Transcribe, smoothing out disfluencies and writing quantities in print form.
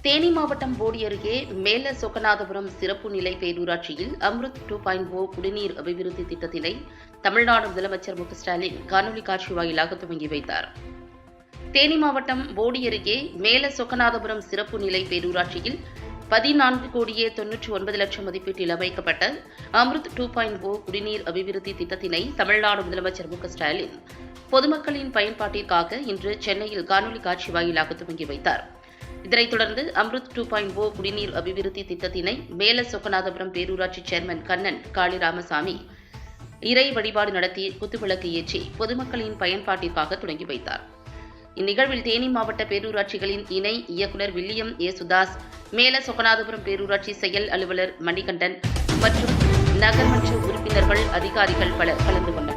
தேனி மாவட்டம் போடி அருகே மேல சொக்கநாதபுரம் சிறப்பு நிலை பேரூராட்சியில் அம்ருத் 2.0 குடிநீர் அபிவிருத்தி திட்டத்தினை தமிழ்நாடு முதலமைச்சர் மு க ஸ்டாலின் காணொலி காட்சி வாயிலாக துவங்கி வைத்தார். தேனி மாவட்டம் போடி அருகே மேல சொக்கநாதபுரம் சிறப்பு நிலை பேரூராட்சியில் 14,99,00,000 மதிப்பீட்டில் அமைக்கப்பட்ட அம்ருத் 2.0 குடிநீர் அபிவிருத்தி திட்டத்தினை தமிழ்நாடு முதலமைச்சர் மு க ஸ்டாலின் பொதுமக்களின் பயன்பாட்டிற்காக இன்று சென்னையில் காணொலி காட்சி வாயிலாக துவங்கி வைத்தார். இதனைத் தொடர்ந்து அம்ருத் 2.0 குடிநீர் அபிவிருத்தி திட்டத்தினை மேல சொக்கநாதபுரம் பேரூராட்சி சேர்மன் கண்ணன் காளிராமசாமி இறை வழிபாடு நடத்தி குத்துவிளக்கு ஏற்றி பொதுமக்களின் பயன்பாட்டிற்காக தொடங்கி வைத்தார். இந்நிகழ்வில் தேனி மாவட்ட பேரூராட்சிகளின் இணை இயக்குநர் வில்லியம் ஏ சுதாஸ், மேல சொக்கநாதபுரம் பேரூராட்சி செயல் அலுவலர் மணிகண்டன் மற்றும் நகர்மன்ற உறுப்பினர்கள், அதிகாரிகள் பலர் கலந்து கொண்டனர்.